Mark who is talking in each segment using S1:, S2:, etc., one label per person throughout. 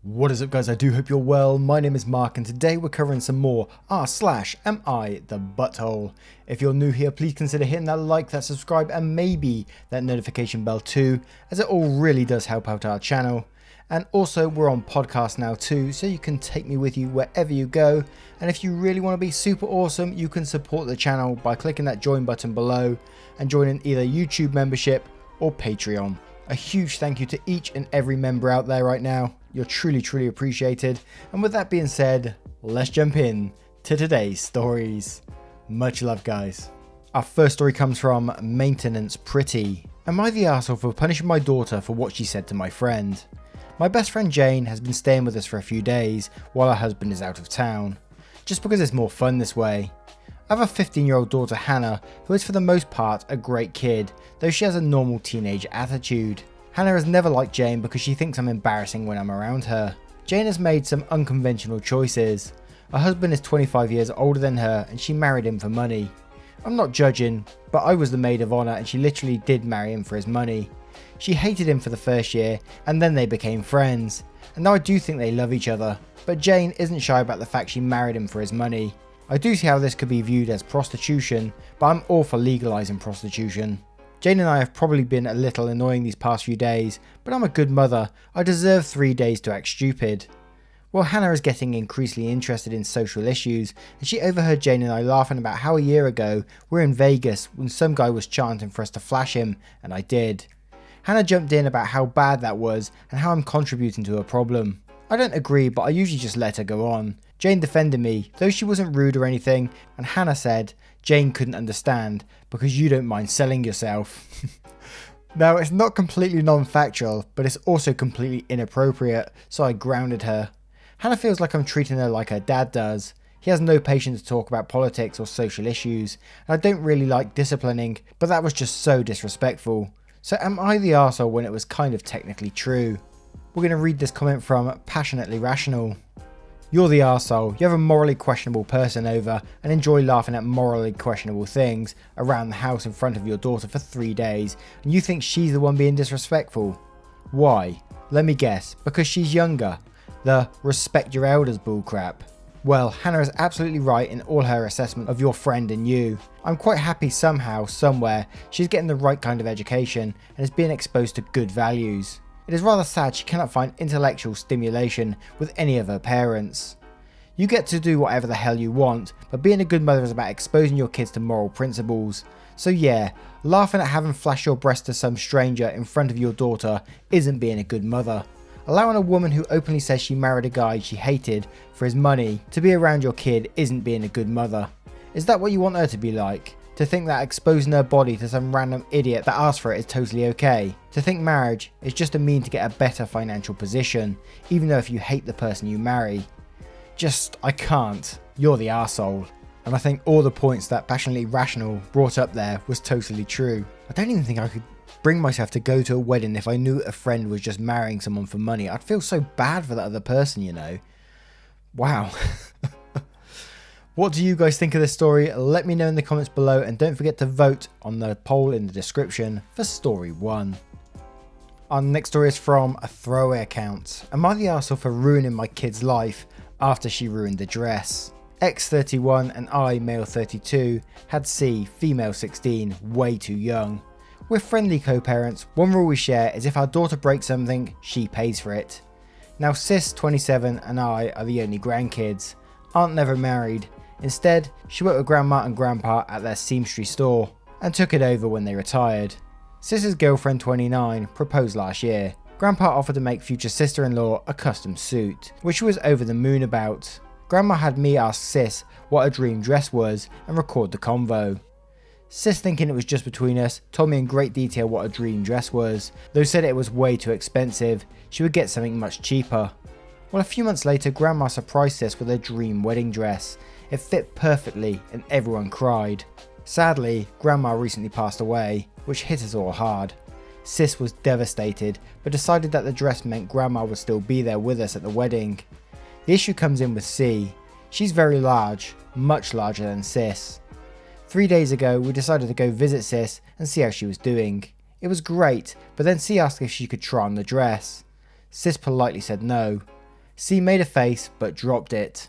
S1: What is up, guys? I do hope you're well. My name is Mark and today we're covering some more r/am I the butthole. If you're new here, please consider hitting that like, that subscribe and maybe that notification bell too, as it all really does help out our channel. And also we're on podcast now too, so you can take me with you wherever you go. And if you really want to be super awesome, you can support the channel by clicking that join button below and joining either YouTube membership or Patreon. A huge thank you to each and every member out there right now. You're truly appreciated. And with that being said, let's jump in to today's stories. Much love, guys. Our first story comes from Maintenance Pretty. Am I the arsehole for punishing my daughter for what she said to my friend? My best friend Jane has been staying with us for a few days while her husband is out of town, just because it's more fun this way. I have a 15-year-old daughter Hannah, who is for the most part a great kid, though she has a normal teenage attitude. Hannah has never liked Jane because she thinks I'm embarrassing when I'm around her. Jane has made some unconventional choices. Her husband is 25 years older than her and she married him for money. I'm not judging, but I was the maid of honour and she literally did marry him for his money. She hated him for the first year and then they became friends. And now I do think they love each other, but Jane isn't shy about the fact she married him for his money. I do see how this could be viewed as prostitution, but I'm all for legalising prostitution. Jane and I have probably been a little annoying these past few days, but I'm a good mother. I deserve 3 days to act stupid. Well, Hannah is getting increasingly interested in social issues, and she overheard Jane and I laughing about how a year ago we were in Vegas when some guy was chanting for us to flash him, and I did. Hannah jumped in about how bad that was and how I'm contributing to a problem. I don't agree, but I usually just let her go on. Jane defended me, though she wasn't rude or anything, and Hannah said Jane couldn't understand because you don't mind selling yourself. Now, it's not completely non-factual, but it's also completely inappropriate, so I grounded her. Hannah feels like I'm treating her like her dad does. He has no patience to talk about politics or social issues, and I don't really like disciplining, but that was just so disrespectful. So am I the arsehole when it was kind of technically true? We're going to read this comment from Passionately Rational. You're the arsehole. You have a morally questionable person over and enjoy laughing at morally questionable things around the house in front of your daughter for 3 days, and you think she's the one being disrespectful. Why? Let me guess, because she's younger. The respect your elders bullcrap. Well, Hannah is absolutely right in all her assessment of your friend and you. I'm quite happy somehow, somewhere, she's getting the right kind of education and is being exposed to good values. It is rather sad she cannot find intellectual stimulation with any of her parents. You get to do whatever the hell you want, but being a good mother is about exposing your kids to moral principles. So yeah, laughing at having flashed your breast to some stranger in front of your daughter isn't being a good mother. Allowing a woman who openly says she married a guy she hated for his money to be around your kid isn't being a good mother. Is that what you want her to be like? To think that exposing her body to some random idiot that asks for it is totally okay? To think marriage is just a mean to get a better financial position, even though if you hate the person you marry? I can't. You're the arsehole. And I think all the points that Passionately Rational brought up there was totally true. I don't even think I could bring myself to go to a wedding if I knew a friend was just marrying someone for money. I'd feel so bad for that other person, you know. Wow. What do you guys think of this story? Let me know in the comments below and don't forget to vote on the poll in the description for story 1. Our next story is from a throwaway account. Am I the arsehole for ruining my kid's life after she ruined the dress? X31 and I, male 32, had C, female 16, way too young. We're friendly co-parents. One rule we share is if our daughter breaks something, she pays for it. Now sis 27 and I are the only grandkids. Aunt never married. Instead, she worked with grandma and grandpa at their seamstress store and took it over when they retired. Sis's girlfriend 29 proposed last year. Grandpa offered to make future sister-in-law a custom suit, which she was over the moon about. Grandma had me ask Sis what her dream dress was and record the convo. Sis, thinking it was just between us, told me in great detail what her dream dress was, though said it was way too expensive, she would get something much cheaper. Well, a few months later, Grandma surprised Sis with her dream wedding dress. It fit perfectly and everyone cried. Sadly, Grandma recently passed away, which hit us all hard. Sis was devastated, but decided that the dress meant Grandma would still be there with us at the wedding. The issue comes in with C. She's very large, much larger than Sis. 3 days ago, we decided to go visit Sis and see how she was doing. It was great, but then C asked if she could try on the dress. Sis politely said no. C made a face but dropped it.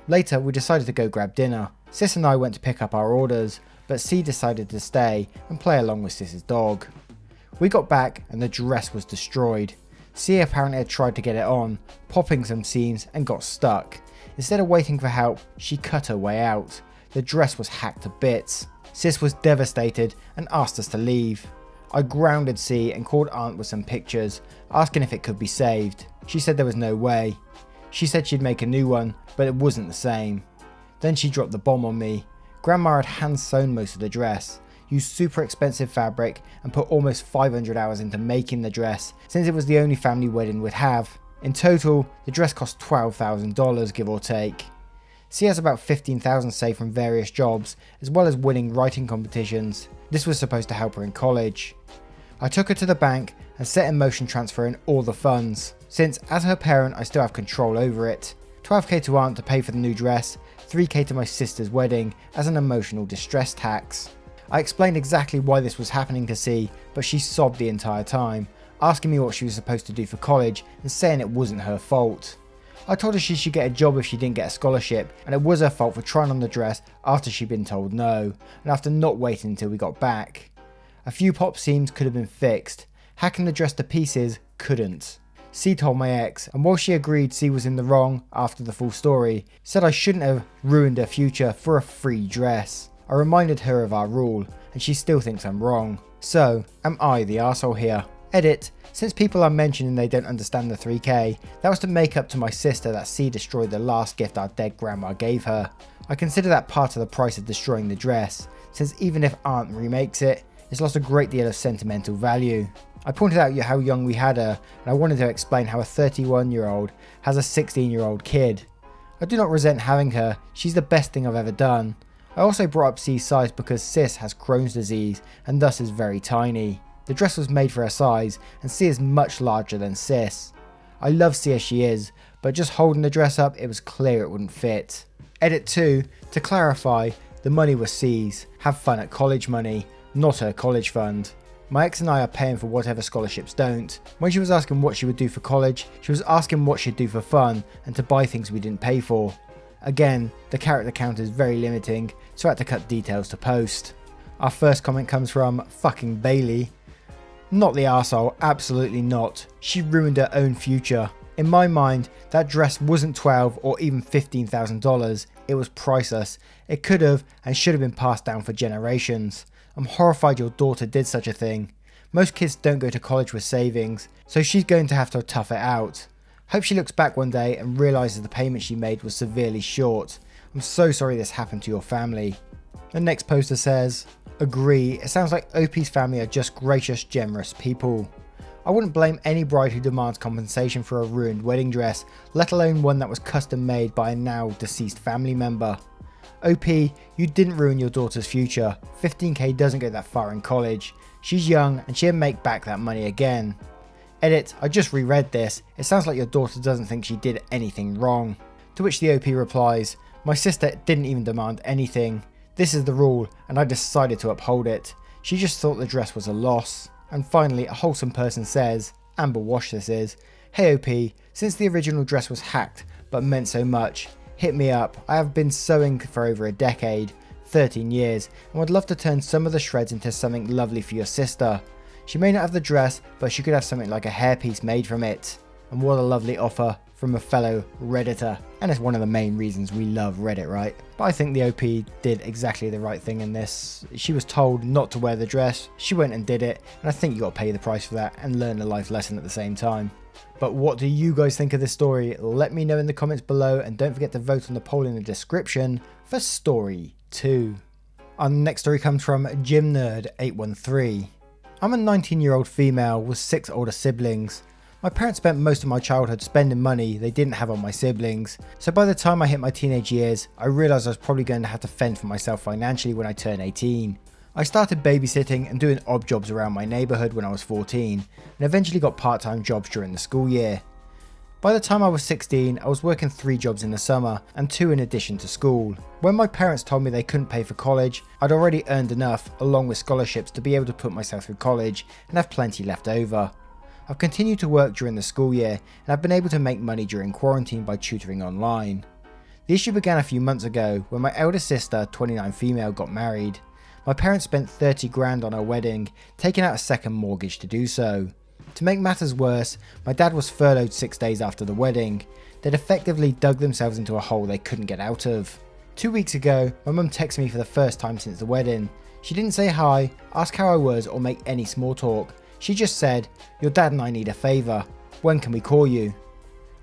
S1: Later we decided to go grab dinner. Sis and I went to pick up our orders, but C decided to stay and play along with Sis's dog. We got back and the dress was destroyed. C apparently had tried to get it on, popping some seams and got stuck. Instead of waiting for help, she cut her way out. The dress was hacked to bits. Sis was devastated and asked us to leave. I grounded C and called Aunt with some pictures, asking if it could be saved. She said there was no way. She said she'd make a new one, but it wasn't the same. Then she dropped the bomb on me. Grandma had hand sewn most of the dress, used super expensive fabric and put almost 500 hours into making the dress, since it was the only family wedding we'd have. In total, the dress cost $12,000 give or take. C has about $15,000 saved from various jobs, as well as winning writing competitions. This was supposed to help her in college. I took her to the bank and set in motion transferring all the funds, since as her parent I still have control over it. $12k to Aunt to pay for the new dress, $3k to my sister's wedding as an emotional distress tax. I explained exactly why this was happening to C, but she sobbed the entire time, asking me what she was supposed to do for college and saying it wasn't her fault. I told her she should get a job if she didn't get a scholarship, and it was her fault for trying on the dress after she'd been told no, and after not waiting until we got back. A few pop seams could have been fixed, hacking the dress to pieces couldn't. C told my ex, and while she agreed C was in the wrong after the full story, said I shouldn't have ruined her future for a free dress. I reminded her of our rule, and she still thinks I'm wrong. So, am I the arsehole here? Edit. Since people are mentioning they don't understand the 3k, that was to make up to my sister that C destroyed the last gift our dead grandma gave her. I consider that part of the price of destroying the dress, since even if Aunt remakes it, it's lost a great deal of sentimental value. I pointed out how young we had her, and I wanted to explain how a 31-year-old has a 16-year-old kid. I do not resent having her, she's the best thing I've ever done. I also brought up C's size because Sis has Crohn's disease and thus is very tiny. The dress was made for her size and C is much larger than Sis. I love C as she is, but just holding the dress up it was clear it wouldn't fit. Edit 2. To clarify, the money was C's, have fun at college money, not her college fund. My ex and I are paying for whatever scholarships don't. When she was asking what she would do for college, she was asking what she'd do for fun and to buy things we didn't pay for. Again, the character count is very limiting, so I had to cut details to post. Our first comment comes from fucking Bailey. Not the arsehole, absolutely not. She ruined her own future. In my mind, that dress wasn't $12 or even $15,000, it was priceless. It could have and should have been passed down for generations. I'm horrified your daughter did such a thing. Most kids don't go to college with savings, so she's going to have to tough it out. Hope she looks back one day and realises the payment she made was severely short. I'm so sorry this happened to your family. The next poster says, agree, it sounds like OP's family are just gracious, generous people. I wouldn't blame any bride who demands compensation for a ruined wedding dress, let alone one that was custom made by a now deceased family member. OP, you didn't ruin your daughter's future. 15k doesn't go that far in college. She's young and she'll make back that money again. Edit, I just reread this. It sounds like your daughter doesn't think she did anything wrong. To which the OP replies, my sister didn't even demand anything. This is the rule and I decided to uphold it. She just thought the dress was a loss. And finally, a wholesome person says, Amber Wash this is, hey OP, since the original dress was hacked but meant so much, hit me up. I have been sewing for over a decade, 13 years, and would love to turn some of the shreds into something lovely for your sister. She may not have the dress, but she could have something like a hairpiece made from it. And what a lovely offer from a fellow Redditor. And it's one of the main reasons we love Reddit, right? But I think the OP did exactly the right thing in this. She was told not to wear the dress, she went and did it, and I think you got to pay the price for that and learn a life lesson at the same time. But what do you guys think of this story? Let me know in the comments below, and don't forget to vote on the poll in the description for story 2. Our next story comes from Gym Nerd 813. I'm a 19-year-old female with 6 older siblings. My parents spent most of my childhood spending money they didn't have on my siblings, so by the time I hit my teenage years, I realised I was probably going to have to fend for myself financially when I turned 18. I started babysitting and doing odd jobs around my neighbourhood when I was 14, and eventually got part-time jobs during the school year. By the time I was 16, I was working 3 jobs in the summer and 2 in addition to school. When my parents told me they couldn't pay for college, I'd already earned enough, along with scholarships, to be able to put myself through college and have plenty left over. I've continued to work during the school year and I've been able to make money during quarantine by tutoring online. The issue began a few months ago when my eldest sister, 29 female, got married. My parents spent 30 grand on her wedding, taking out a second mortgage to do so. To make matters worse, my dad was furloughed 6 days after the wedding. They'd effectively dug themselves into a hole they couldn't get out of. 2 weeks ago, my mum texted me for the first time since the wedding. She didn't say hi, ask how I was or make any small talk. She just said, "Your dad and I need a favour. When can we call you?"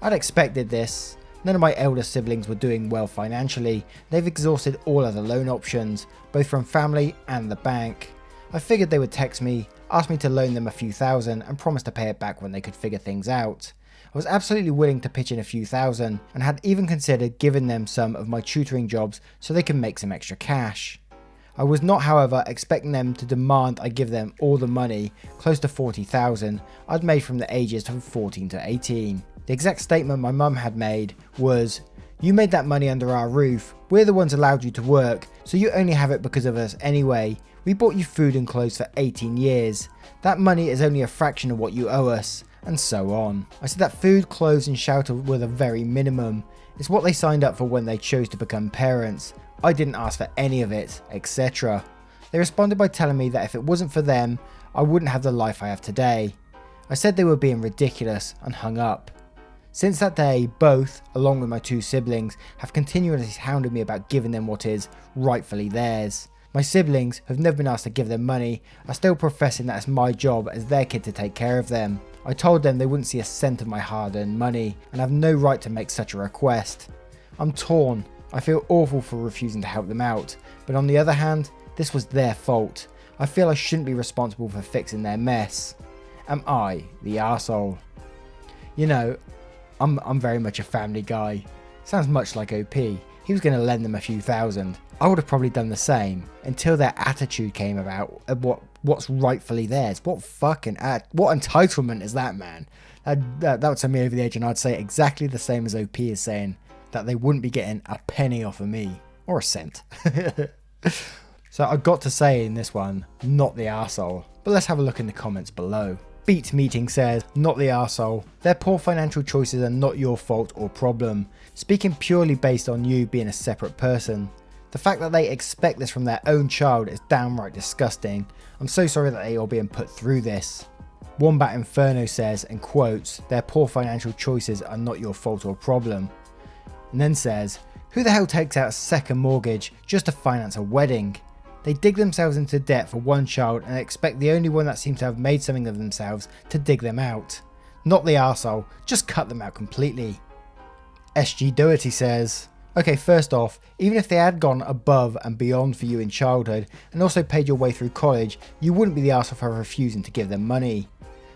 S1: I'd expected this. None of my elder siblings were doing well financially. They've exhausted all other loan options, both from family and the bank. I figured they would text me, ask me to loan them a few thousand and promise to pay it back when they could figure things out. I was absolutely willing to pitch in a few thousand and had even considered giving them some of my tutoring jobs so they could make some extra cash. I was not, however, expecting them to demand I give them all the money, close to 40,000, I'd made from the ages of 14 to 18. The exact statement my mum had made was, "You made that money under our roof, we're the ones allowed you to work, so you only have it because of us anyway. We bought you food and clothes for 18 years. That money is only a fraction of what you owe us," and so on. I said that food, clothes and shelter were the very minimum. It's what they signed up for when they chose to become parents. I didn't ask for any of it, etc. They responded by telling me that if it wasn't for them, I wouldn't have the life I have today. I said they were being ridiculous and hung up. Since that day, both, along with my two siblings, have continuously hounded me about giving them what is rightfully theirs. My siblings, who have never been asked to give them money, are still professing that it's my job as their kid to take care of them. I told them they wouldn't see a cent of my hard-earned money and have no right to make such a request. I'm torn. I feel awful for refusing to help them out, but on the other hand, this was their fault. I feel I shouldn't be responsible for fixing their mess. Am I the arsehole? You know, I'm very much a family guy. Sounds much like OP. He was going to lend them a few thousand. I would have probably done the same until their attitude came about of what's rightfully theirs. What entitlement is that, man? That would send me over the edge, and I'd say exactly the same as OP is saying, that they wouldn't be getting a penny off of me or a cent. So I got to say in this one, not the arsehole. But let's have a look in the comments below. Beat Meeting says, "Not the arsehole. Their poor financial choices are not your fault or problem. Speaking purely based on you being a separate person. The fact that they expect this from their own child is downright disgusting. I'm so sorry that they are being put through this." Wombat Inferno says, and quotes, "Their poor financial choices are not your fault or problem." And then says, "Who the hell takes out a second mortgage just to finance a wedding? They dig themselves into debt for one child and expect the only one that seems to have made something of themselves to dig them out. Not the arsehole, just cut them out completely." SG Doherty says, "Okay, first off, even if they had gone above and beyond for you in childhood and also paid your way through college, you wouldn't be the arsehole for refusing to give them money.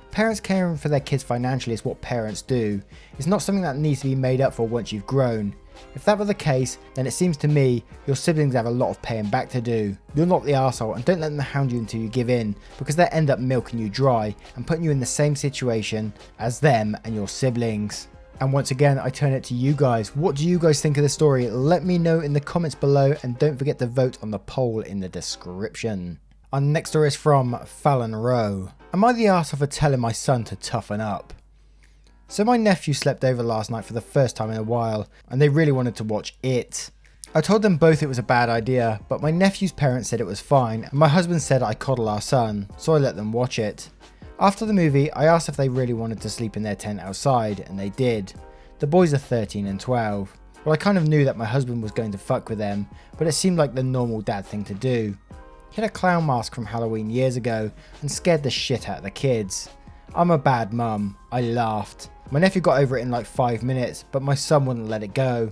S1: Parents caring for their kids financially is what parents do. It's not something that needs to be made up for once you've grown. If that were the case, then it seems to me your siblings have a lot of paying back to do. You're not the arsehole, and don't let them hound you until you give in, because they'll end up milking you dry and putting you in the same situation as them and your siblings." And once again, I turn it to you guys. What do you guys think of the story? Let me know in the comments below, and don't forget to vote on the poll in the description. Our next story is from Fallon Rowe. "Am I the arsehole for telling my son to toughen up?" So my nephew slept over last night for the first time in a while, and they really wanted to watch It. I told them both it was a bad idea, but my nephew's parents said it was fine, and my husband said I coddle our son, so I let them watch it. After the movie, I asked if they really wanted to sleep in their tent outside, and they did. The boys are 13 and 12. Well, I kind of knew that my husband was going to fuck with them, but it seemed like the normal dad thing to do. He had a clown mask from Halloween years ago, and scared the shit out of the kids. I'm a bad mum. I laughed. My nephew got over it in like 5 minutes, but my son wouldn't let it go.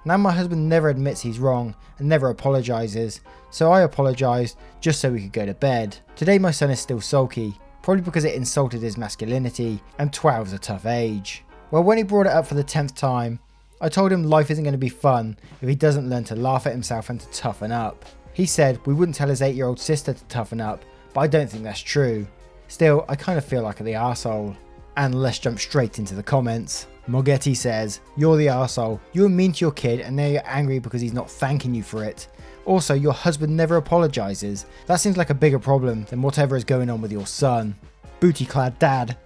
S1: Now my husband never admits he's wrong and never apologises, so I apologised just so we could go to bed. Today my son is still sulky, probably because it insulted his masculinity, and 12's a tough age. Well, when he brought it up for the 10th time, I told him life isn't going to be fun if he doesn't learn to laugh at himself and to toughen up. He said we wouldn't tell his 8-year-old sister to toughen up, but I don't think that's true. Still, I kind of feel like the arsehole. And let's jump straight into the comments. Moghetti says, "You're the arsehole. You were mean to your kid and now you're angry because he's not thanking you for it. Also, your husband never apologises. That seems like a bigger problem than whatever is going on with your son." Booty Clad Dad,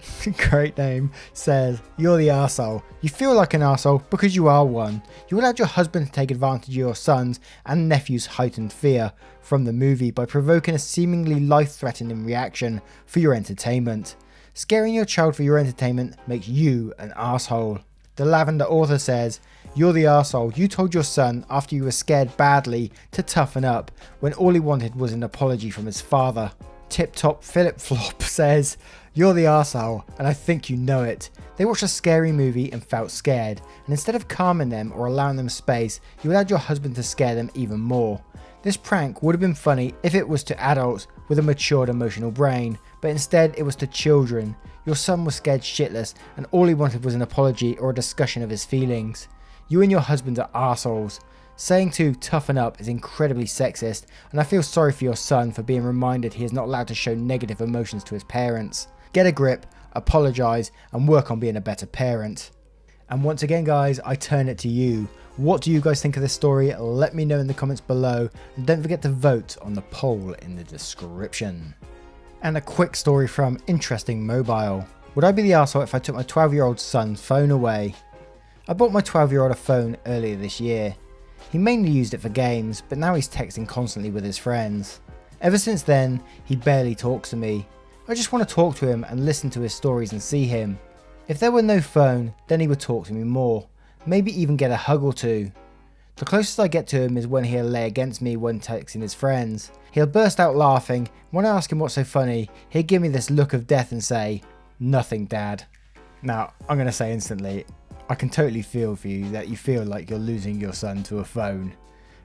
S1: great name, says, "You're the arsehole. You feel like an arsehole because you are one. You allowed your husband to take advantage of your son's and nephew's heightened fear from the movie by provoking a seemingly life-threatening reaction for your entertainment. Scaring your child for your entertainment makes you an arsehole." The Lavender author says, "You're the arsehole. You told your son after you were scared badly to toughen up when all he wanted was an apology from his father." Tip Top Philip Flop says, "You're the arsehole, and I think you know it. They watched a scary movie and felt scared, and instead of calming them or allowing them space, you allowed your husband to scare them even more. This prank would have been funny if it was to adults with a matured emotional brain, but instead it was to children. Your son was scared shitless, and all he wanted was an apology or a discussion of his feelings. You and your husband are arseholes. Saying to toughen up is incredibly sexist, and I feel sorry for your son for being reminded he is not allowed to show negative emotions to his parents. Get a grip, apologise, and work on being a better parent." And once again guys, I turn it to you. What do you guys think of this story? Let me know in the comments below, and don't forget to vote on the poll in the description. And a quick story from Interesting Mobile. Would I be the arsehole if I took my 12-year-old son's phone away? I bought my 12-year-old a phone earlier this year. He mainly used it for games, but now he's texting constantly with his friends. Ever since then, he barely talks to me. I just want to talk to him and listen to his stories and see him. If there were no phone, then he would talk to me more, maybe even get a hug or two. The closest I get to him is when he'll lay against me when texting his friends. He'll burst out laughing. When I ask him what's so funny, he'll give me this look of death and say, "Nothing, Dad." Now, I'm going to say instantly, I can totally feel for you that you feel like you're losing your son to a phone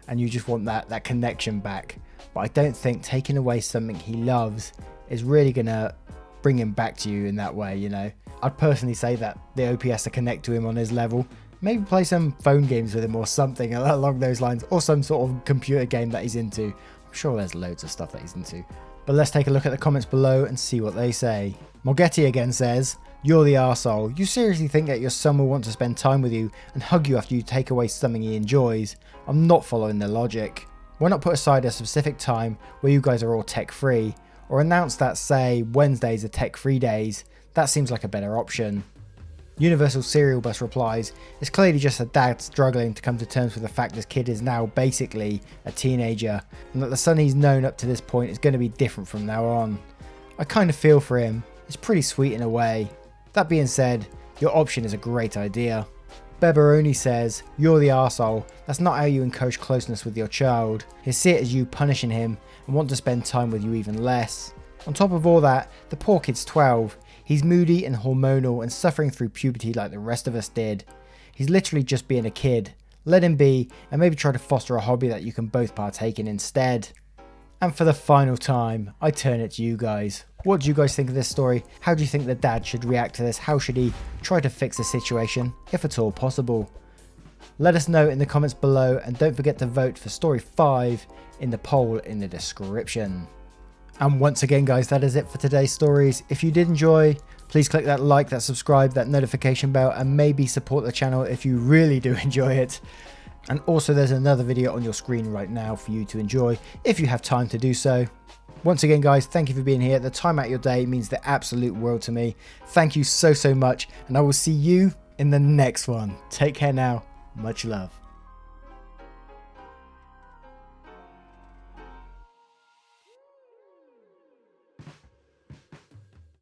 S1: and you just want that connection back. But I don't think taking away something he loves is really going to bring him back to you in that way, you know. I'd personally say that the OP has to connect to him on his level. Maybe play some phone games with him or something along those lines, or some sort of computer game that he's into. I'm sure there's loads of stuff that he's into. But let's take a look at the comments below and see what they say. Morgetti again says, "You're the arsehole. You seriously think that your son will want to spend time with you and hug you after you take away something he enjoys? I'm not following the logic. Why not put aside a specific time where you guys are all tech free, or announce that, say, Wednesdays are tech free days? That seems like a better option." Universal Cereal Bus replies, "It's clearly just a dad struggling to come to terms with the fact this kid is now basically a teenager, and that the son he's known up to this point is going to be different from now on. I kind of feel for him. It's pretty sweet in a way. That being said, your option is a great idea." Beberoni says, "You're the arsehole. That's not how you encourage closeness with your child. He'll see it as you punishing him and want to spend time with you even less. On top of all that, the poor kid's 12. He's moody and hormonal and suffering through puberty like the rest of us did. He's literally just being a kid. Let him be, and maybe try to foster a hobby that you can both partake in instead." And for the final time, I turn it to you guys. What do you guys think of this story? How do you think the dad should react to this? How should he try to fix the situation, if at all possible? Let us know in the comments below, and don't forget to vote for story 5 in the poll in the description. And once again guys, that is it for today's stories. If you did enjoy, please click that like, that subscribe, that notification bell, and maybe support the channel if you really do enjoy it. And also there's another video on your screen right now for you to enjoy if you have time to do so. Once again guys, thank you for being here. The time out of your day means the absolute world to me. Thank you so much, and I will see you in the next one. Take care now. Much love.